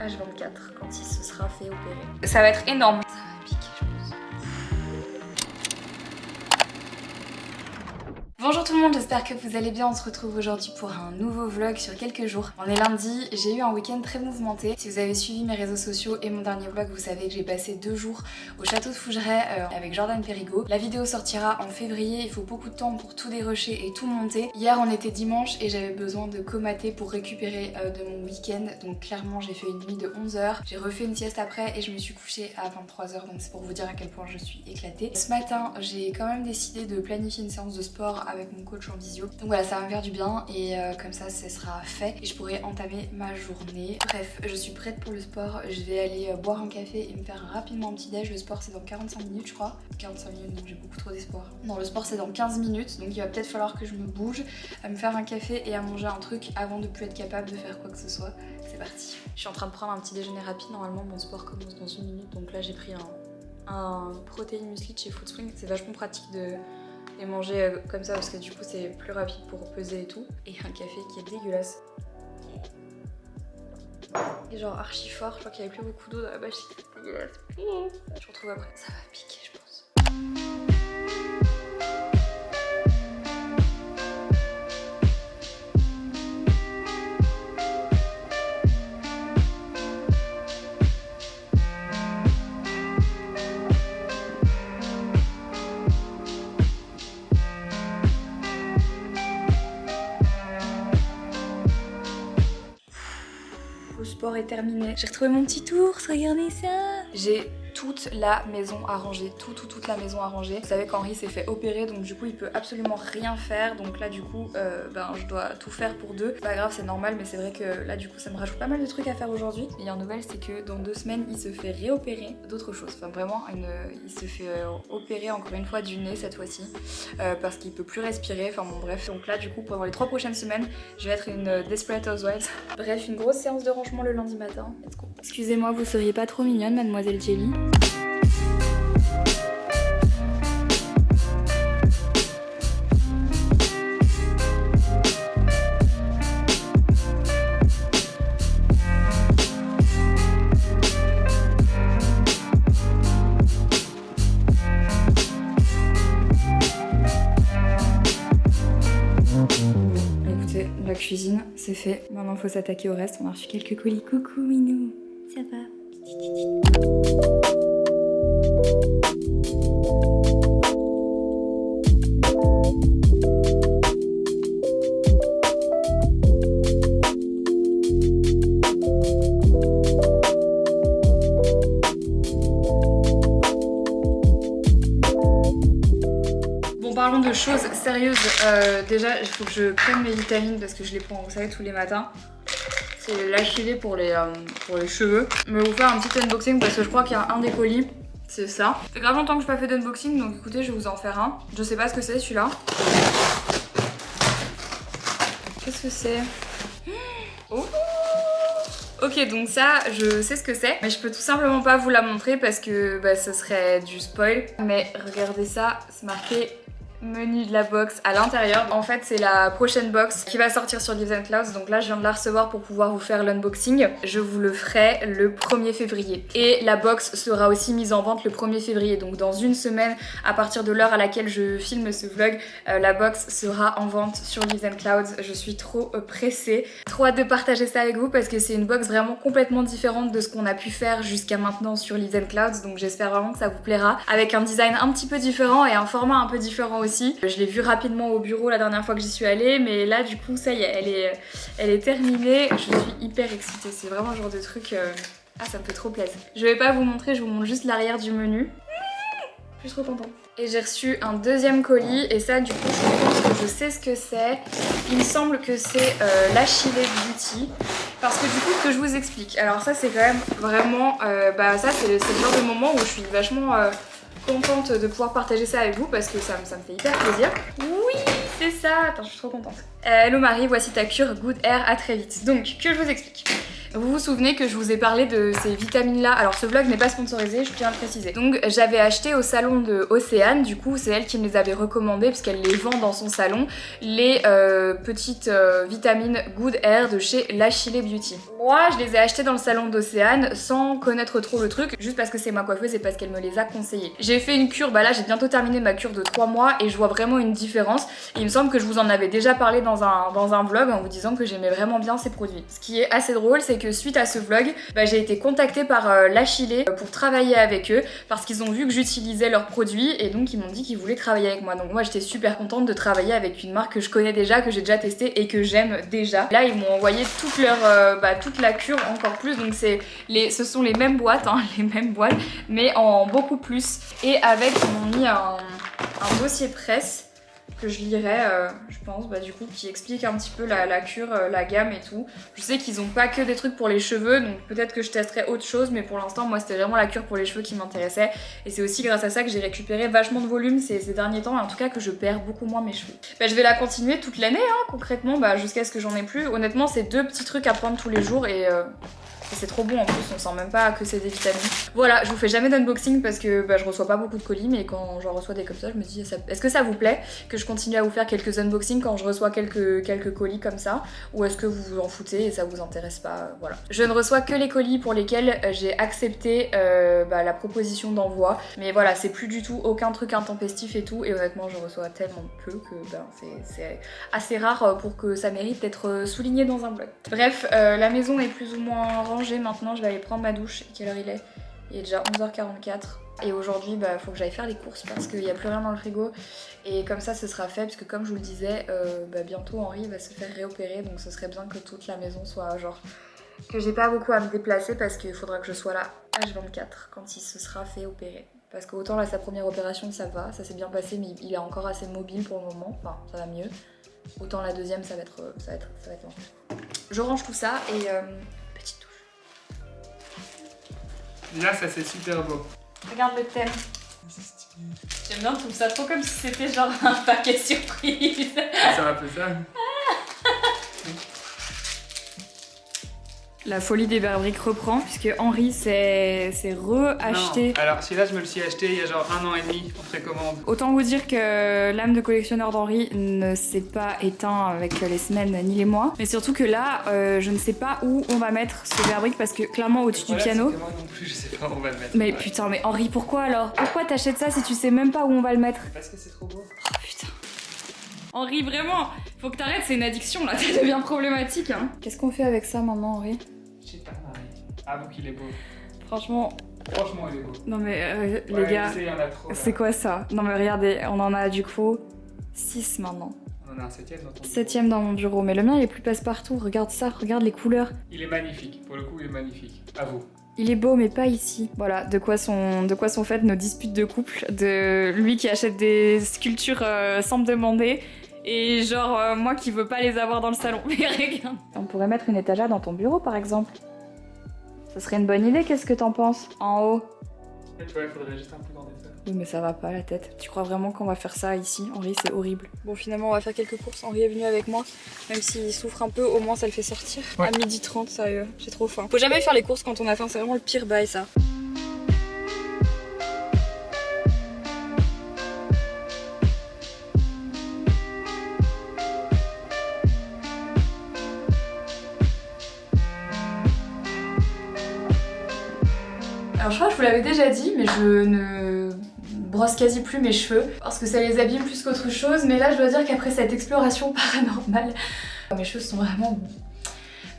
H24 quand il se sera fait opérer. Ça va être énorme. Ça va piquer, je pense. Bonjour tout le monde, j'espère que vous allez bien. On se retrouve aujourd'hui pour un nouveau vlog sur quelques jours. On est lundi, j'ai eu un week-end très mouvementé. Si vous avez suivi mes réseaux sociaux et mon dernier vlog, vous savez que j'ai passé 2 jours au château de Fougeray avec Jordan Périgot. La vidéo sortira en février, il faut beaucoup de temps pour tout dérocher et tout monter. Hier on était dimanche et j'avais besoin de comater pour récupérer de mon week-end. Donc clairement j'ai fait une nuit de 11 h. J'ai refait une sieste après et je me suis couchée à 23 h. Donc c'est pour vous dire à quel point je suis éclatée. Ce matin j'ai quand même décidé de planifier une séance de sport avec mon coach en visio. Donc voilà, ça va me faire du bien et comme ça ce sera fait et je pourrai entamer ma journée. Bref, je suis prête pour le sport. Je vais aller boire un café et me faire rapidement un petit déj. Le sport c'est dans 45 minutes je crois. 45 minutes, donc j'ai beaucoup trop d'espoir. Non, le sport c'est dans 15 minutes, donc il va peut-être falloir que je me bouge, à me faire un café et à manger un truc avant de plus être capable de faire quoi que ce soit. C'est parti. Je suis en train de prendre un petit déjeuner rapide. Normalement mon sport commence dans 1 minute, donc là j'ai pris un protéine muesli de chez Foodspring. C'est vachement pratique de les manger comme ça parce que du coup c'est plus rapide pour peser et tout. Et un café qui est dégueulasse. Et genre archi fort, je crois qu'il y avait plus beaucoup d'eau dans la machine. Dégueulasse. Je retrouve après. Ça va piquer je pense. Le sport est terminé. J'ai retrouvé mon petit ours, regardez ça. J'ai toute la maison à ranger, toute la maison à ranger. Vous savez qu'Henri s'est fait opérer, donc du coup il peut absolument rien faire. Donc là du coup je dois tout faire pour 2. C'est pas grave, c'est normal, mais c'est vrai que là du coup ça me rajoute pas mal de trucs à faire aujourd'hui. Et en nouvelle, c'est que dans 2 semaines il se fait réopérer d'autres choses. Enfin vraiment, il se fait opérer encore une fois du nez cette fois-ci parce qu'il peut plus respirer. Enfin bon bref. Donc là du coup pendant les 3 prochaines semaines, je vais être une Desperate Housewives. Bref, une grosse séance de rangement le lundi matin. Let's go. Excusez-moi, vous seriez pas trop mignonne, mademoiselle Jelly? Écoutez, la cuisine, c'est fait. Maintenant, faut s'attaquer au reste. On a reçu quelques colis. Coucou, Minou. Ça va? Bon, parlons de choses sérieuses. Déjà, il faut que je prenne mes vitamines parce que je les prends, vous savez, tous les matins. C'est l'achillée pour les cheveux. Je vais vous faire un petit unboxing parce que je crois qu'il y a un des colis. C'est ça. Ça fait grave longtemps que je n'ai pas fait d'unboxing, donc écoutez, je vais vous en faire un. Je sais pas ce que c'est celui-là. Qu'est-ce que c'est? Oh! Ok, donc ça, je sais ce que c'est, mais je peux tout simplement pas vous la montrer parce que ce serait du spoil. Mais regardez ça, c'est marqué menu de la box à l'intérieur. En fait, c'est la prochaine box qui va sortir sur Leaves and Clouds. Donc là, je viens de la recevoir pour pouvoir vous faire l'unboxing. Je vous le ferai le 1er février. Et la box sera aussi mise en vente le 1er février. Donc dans 1 semaine, à partir de l'heure à laquelle je filme ce vlog, la box sera en vente sur Leaves and Clouds. Je suis trop pressée. Trop hâte de partager ça avec vous parce que c'est une box vraiment complètement différente de ce qu'on a pu faire jusqu'à maintenant sur Leaves and Clouds. Donc j'espère vraiment que ça vous plaira. Avec un design un petit peu différent et un format un peu différent aussi. Je l'ai vu rapidement au bureau la dernière fois que j'y suis allée, mais là du coup ça y est, elle est terminée. Je suis hyper excitée, c'est vraiment le genre de truc... Ah, ça me fait trop plaisir. Je vais pas vous montrer, je vous montre juste l'arrière du menu. Je suis trop contente. Et j'ai reçu un 2e colis et ça du coup je pense que je sais ce que c'est. Il me semble que c'est l'Achillée Beauty. Parce que du coup ce que je vous explique, alors ça c'est quand même vraiment... ça c'est le genre de moment où je suis vachement... contente de pouvoir partager ça avec vous parce que ça me fait hyper plaisir. Oui, c'est ça. Attends, je suis trop contente. Hello Marie, voici ta cure Good Air, à très vite. Donc, que je vous explique. Vous vous souvenez que je vous ai parlé de ces vitamines là. Alors ce vlog n'est pas sponsorisé, je tiens à le préciser. Donc j'avais acheté au salon de Océane, du coup c'est elle qui me les avait recommandées parce qu'elle les vend dans son salon, les petites vitamines Good Hair de chez L'Achille Beauty. Moi je les ai achetées dans le salon d'Océane sans connaître trop le truc, juste parce que c'est ma coiffeuse et parce qu'elle me les a conseillées. J'ai fait une cure, bah là j'ai bientôt terminé ma cure de 3 mois et je vois vraiment une différence. Et il me semble que je vous en avais déjà parlé dans un vlog en vous disant que j'aimais vraiment bien ces produits. Ce qui est assez drôle, c'est que suite à ce vlog, bah, j'ai été contactée par L'Achille pour travailler avec eux parce qu'ils ont vu que j'utilisais leurs produits et donc ils m'ont dit qu'ils voulaient travailler avec moi. Donc moi j'étais super contente de travailler avec une marque que je connais déjà, que j'ai déjà testée et que j'aime déjà. Là ils m'ont envoyé toute la cure encore plus, donc ce sont les mêmes boîtes, hein, les mêmes boîtes, mais en beaucoup plus. Et avec, ils m'ont mis un dossier presse que je lirai, je pense, bah, du coup, qui explique un petit peu la cure, la gamme et tout. Je sais qu'ils ont pas que des trucs pour les cheveux, donc peut-être que je testerai autre chose, mais pour l'instant, moi, c'était vraiment la cure pour les cheveux qui m'intéressait. Et c'est aussi grâce à ça que j'ai récupéré vachement de volume ces derniers temps, et en tout cas que je perds beaucoup moins mes cheveux. Bah, je vais la continuer toute l'année, hein, concrètement, bah, jusqu'à ce que j'en ai plus. Honnêtement, c'est 2 petits trucs à prendre tous les jours et c'est trop bon en plus, on sent même pas que c'est des vitamines. Voilà, je vous fais jamais d'unboxing parce que bah, je reçois pas beaucoup de colis, mais quand j'en reçois des comme ça, je me dis est-ce que ça vous plaît que je continue à vous faire quelques unboxings quand je reçois quelques colis comme ça, ou est-ce que vous vous en foutez et ça vous intéresse pas, voilà. Je ne reçois que les colis pour lesquels j'ai accepté la proposition d'envoi, mais voilà, c'est plus du tout aucun truc intempestif et tout, et honnêtement je reçois tellement peu que c'est assez rare pour que ça mérite d'être souligné dans un vlog. Bref, la maison est plus ou moins rangée maintenant, je vais aller prendre ma douche. Et quelle heure il est? Il est déjà 11h44. Et aujourd'hui, bah, faut que j'aille faire les courses parce qu'il n'y a plus rien dans le frigo. Et comme ça, ce sera fait. Parce que comme je vous le disais, bientôt Henri va se faire réopérer. Donc ce serait bien que toute la maison soit genre... que j'ai pas beaucoup à me déplacer parce qu'il faudra que je sois là H24 quand il se sera fait opérer. Parce qu'autant là, sa première opération, ça va. Ça s'est bien passé, mais il est encore assez mobile pour le moment. Enfin, ça va mieux. Autant la deuxième, ça va être lent. Je range tout ça et... petite touche. Là, ça c'est super beau. Regarde le thème. J'aime bien, je trouve ça trop comme si c'était genre un paquet surprise. C'est un peu ça. La folie des Bearbrick reprend puisque Henri s'est re-acheté. Non. Alors celui-là je me le suis acheté il y a genre 1 an et demi en précommande. Autant vous dire que l'âme de collectionneur d'Henri ne s'est pas éteint avec les semaines ni les mois. Mais surtout que là, je ne sais pas où on va mettre ce Bearbrick parce que clairement au-dessus du piano. Moi non plus, je sais pas où on va le mettre. Mais putain, mais Henri, pourquoi alors? Pourquoi t'achètes ça si tu sais même pas où on va le mettre? Parce que c'est trop beau. Oh putain. Henri, vraiment, faut que t'arrêtes, c'est une addiction là, ça devient problématique. Hein. Qu'est-ce qu'on fait avec ça maintenant, Henri? Je sais pas, Marie. Avoue qu'il est beau. Franchement, il est beau. non mais Ouais, les gars, il y en a trop, c'est quoi ça? Non mais regardez, on en a du coup 6 maintenant. On en a un 7ème dans ton 7ème dans mon bureau, mais le mien il est plus passe-partout, regarde ça, regarde les couleurs. Il est magnifique, pour le coup il est magnifique, avoue. Il est beau mais pas ici. Voilà, de quoi sont faites nos disputes de couple, de lui qui achète des sculptures sans me demander. Et genre moi qui veux pas les avoir dans le salon. Mais regarde. On pourrait mettre une étagère dans ton bureau par exemple. Ce serait une bonne idée, qu'est-ce que t'en penses? En haut. Ouais, faudrait juste un peu d'en défaire. Oui mais ça va pas la tête. Tu crois vraiment qu'on va faire ça ici? Henri, c'est horrible. Bon finalement on va faire quelques courses. Henri est venu avec moi. Même s'il souffre un peu, au moins ça le fait sortir. Ouais. À 12h30, sérieux, j'ai trop faim. Faut jamais faire les courses quand on a faim, c'est vraiment le pire bail ça. Alors je crois que je vous l'avais déjà dit, mais je ne brosse quasi plus mes cheveux parce que ça les abîme plus qu'autre chose. Mais là je dois dire qu'après cette exploration paranormale, mes cheveux sont vraiment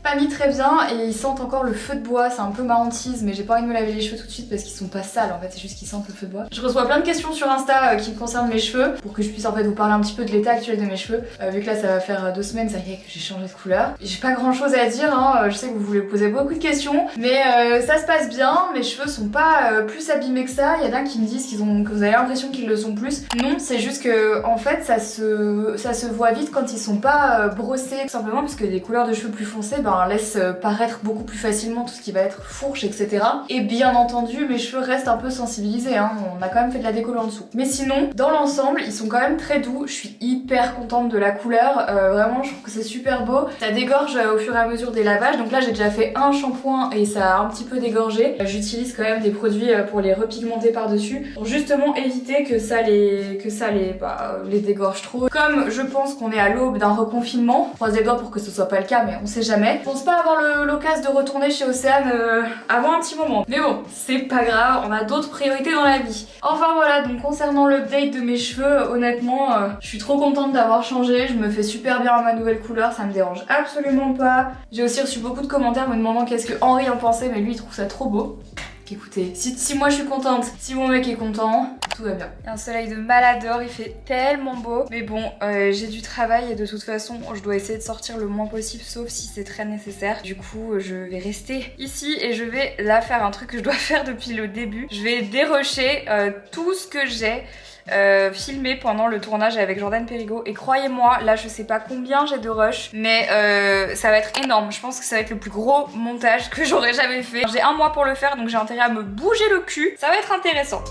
pas mis très bien et ils sentent encore le feu de bois. C'est un peu ma hantise, mais j'ai pas envie de me laver les cheveux tout de suite parce qu'ils sont pas sales en fait, c'est juste qu'ils sentent le feu de bois. Je reçois plein de questions sur Insta qui concernent mes cheveux pour que je puisse en fait vous parler un petit peu de l'état actuel de mes cheveux. Vu que là ça va faire 2 semaines, ça y est que j'ai changé de couleur. J'ai pas grand chose à dire, hein. Je sais que vous voulez poser beaucoup de questions, mais ça se passe bien. Mes cheveux sont pas plus abîmés que ça. Il y en a qui me disent que vous avez l'impression qu'ils le sont plus. Non, c'est juste que en fait ça se voit vite quand ils sont pas brossés, tout simplement parce que des couleurs de cheveux plus foncées, bah laisse paraître beaucoup plus facilement tout ce qui va être fourche, etc. Et bien entendu, mes cheveux restent un peu sensibilisés, hein. On a quand même fait de la déco en dessous. Mais sinon, dans l'ensemble, ils sont quand même très doux. Je suis hyper contente de la couleur. Vraiment, je trouve que c'est super beau. Ça dégorge au fur et à mesure des lavages. Donc là, j'ai déjà fait un shampoing et ça a un petit peu dégorgé. J'utilise quand même des produits pour les repigmenter par-dessus, pour justement éviter que ça les dégorge trop. Comme je pense qu'on est à l'aube d'un reconfinement, je croise les doigts pour que ce soit pas le cas, mais on sait jamais. Je pense pas avoir l'occasion de retourner chez Océane avant un petit moment. Mais bon, c'est pas grave, on a d'autres priorités dans la vie. Enfin voilà, donc concernant l'update de mes cheveux, honnêtement, je suis trop contente d'avoir changé. Je me fais super bien à ma nouvelle couleur, ça me dérange absolument pas. J'ai aussi reçu beaucoup de commentaires me demandant qu'est-ce que Henri en pensait, mais lui il trouve ça trop beau. Écoutez, si moi je suis contente, si mon mec est content, tout va bien. Il y a un soleil de malador, il fait tellement beau. Mais bon, j'ai du travail et de toute façon, je dois essayer de sortir le moins possible, sauf si c'est très nécessaire. Du coup, je vais rester ici et je vais là faire un truc que je dois faire depuis le début. Je vais dérocher tout ce que j'ai filmé pendant le tournage avec Jordan Périgo, et croyez-moi, là je sais pas combien j'ai de rush, mais ça va être énorme. Je pense que ça va être le plus gros montage que j'aurais jamais fait. J'ai un mois pour le faire, donc j'ai intérêt à me bouger le cul, ça va être intéressant.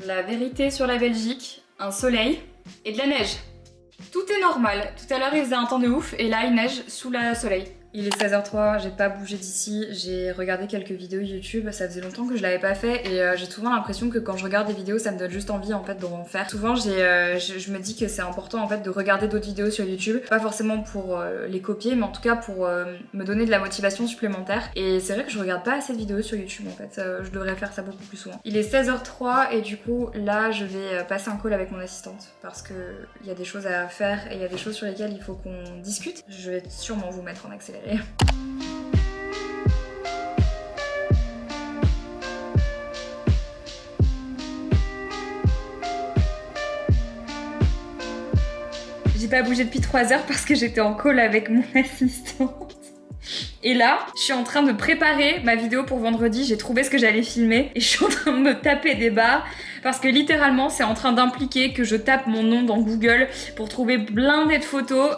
La vérité sur la Belgique, un soleil et de la neige. Tout est normal. Tout à l'heure il faisait un temps de ouf et là il neige sous le soleil. Il est 16h03, j'ai pas bougé d'ici, j'ai regardé quelques vidéos YouTube, ça faisait longtemps que je l'avais pas fait et j'ai souvent l'impression que quand je regarde des vidéos ça me donne juste envie en fait d'en faire. Souvent je me dis que c'est important en fait de regarder d'autres vidéos sur YouTube, pas forcément pour les copier mais en tout cas pour me donner de la motivation supplémentaire, et c'est vrai que je regarde pas assez de vidéos sur YouTube en fait, je devrais faire ça beaucoup plus souvent. Il est 16h03 et du coup là je vais passer un call avec mon assistante parce que il y a des choses à faire et il y a des choses sur lesquelles il faut qu'on discute. Je vais sûrement vous mettre en accéléré. J'ai pas bougé depuis 3 heures parce que j'étais en call avec mon assistante. Et là, je suis en train de préparer ma vidéo pour vendredi, j'ai trouvé ce que j'allais filmer et je suis en train de me taper des barres parce que littéralement c'est en train d'impliquer que je tape mon nom dans Google pour trouver blindé de photos.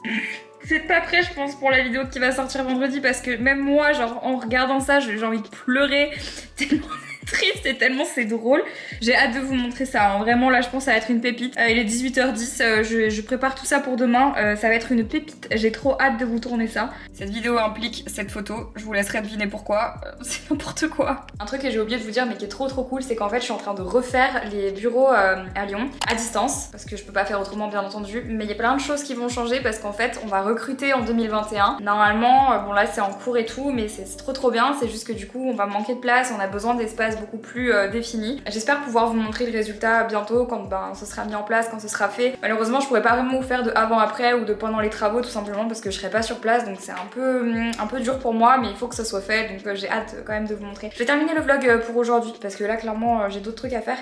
Vous êtes pas prêts je pense pour la vidéo qui va sortir vendredi parce que même moi genre en regardant ça j'ai envie de pleurer tellement c'est triste et tellement c'est drôle. J'ai hâte de vous montrer ça, hein. Vraiment là je pense que ça va être une pépite. Il est 18h10, je prépare tout ça pour demain, ça va être une pépite, j'ai trop hâte de vous tourner ça. Cette vidéo implique cette photo, je vous laisserai deviner pourquoi, c'est n'importe quoi. Un truc que j'ai oublié de vous dire mais qui est trop cool, c'est qu'en fait je suis en train de refaire les bureaux à Lyon à distance parce que je peux pas faire autrement bien entendu, mais il y a plein de choses qui vont changer parce qu'en fait on va recruter en 2021. Normalement, bon là c'est en cours et tout, mais c'est trop bien, c'est juste que du coup on va manquer de place, on a besoin d'espace beaucoup plus défini. J'espère pouvoir vous montrer le résultat bientôt quand ce sera mis en place, quand ce sera fait. Malheureusement je pourrais pas vraiment vous faire de avant-après ou de pendant les travaux tout simplement parce que je serai pas sur place, donc c'est un peu dur pour moi, mais il faut que ça soit fait, donc j'ai hâte quand même de vous montrer. Je vais terminer le vlog pour aujourd'hui parce que là clairement j'ai d'autres trucs à faire,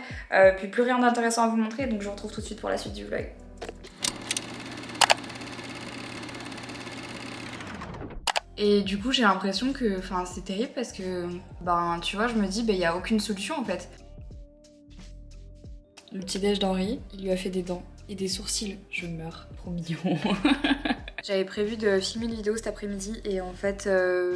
puis plus rien d'intéressant à vous montrer, donc je vous retrouve tout de suite pour la suite du vlog. Et du coup j'ai l'impression que, c'est terrible parce que, tu vois, je me dis, il y a aucune solution en fait. Le petit déj d'Henri, il lui a fait des dents et des sourcils. Je meurs, trop mignon. J'avais prévu de filmer une vidéo cet après-midi et en fait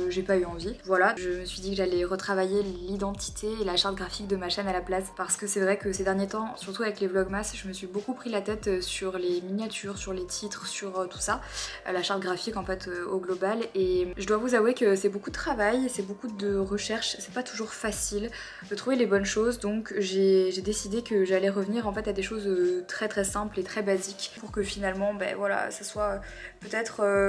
j'ai pas eu envie. Voilà, je me suis dit que j'allais retravailler l'identité et la charte graphique de ma chaîne à la place parce que c'est vrai que ces derniers temps, surtout avec les vlogmas, je me suis beaucoup pris la tête sur les miniatures, sur les titres, sur tout ça, la charte graphique en fait au global, et je dois vous avouer que c'est beaucoup de travail, c'est beaucoup de recherche, c'est pas toujours facile de trouver les bonnes choses, donc j'ai décidé que j'allais revenir en fait à des choses très simples et très basiques pour que finalement voilà, ça soit peut-être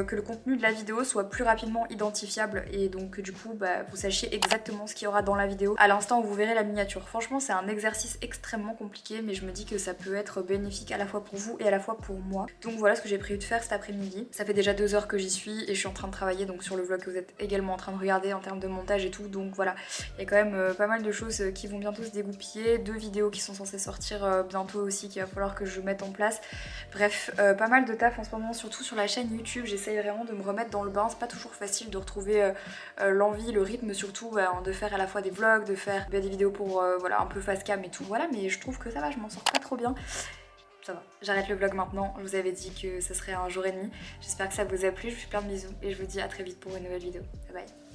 que le contenu de la vidéo soit plus rapidement identifiable et donc du coup vous sachiez exactement ce qu'il y aura dans la vidéo à l'instant où vous verrez la miniature. Franchement c'est un exercice extrêmement compliqué, mais je me dis que ça peut être bénéfique à la fois pour vous et à la fois pour moi. Donc voilà ce que j'ai prévu de faire cet après-midi. Ça fait déjà 2 heures que j'y suis et je suis en train de travailler donc sur le vlog que vous êtes également en train de regarder en termes de montage et tout, donc voilà, il y a quand même pas mal de choses qui vont bientôt se dégoupiller, 2 vidéos qui sont censées sortir bientôt aussi qu'il va falloir que je mette en place. Bref, pas mal de taf en ce moment, surtout sur la chaîne YouTube. J'essaye vraiment de me remettre dans le bain, c'est pas toujours facile de retrouver l'envie, le rythme surtout, de faire à la fois des vlogs, de faire des vidéos pour voilà un peu face cam et tout, voilà, mais je trouve que ça va, je m'en sors pas trop bien. ça va. J'arrête le vlog maintenant, je vous avais dit que ce serait un jour et demi. J'espère que ça vous a plu, je vous fais plein de bisous et je vous dis à très vite pour une nouvelle vidéo. Bye bye.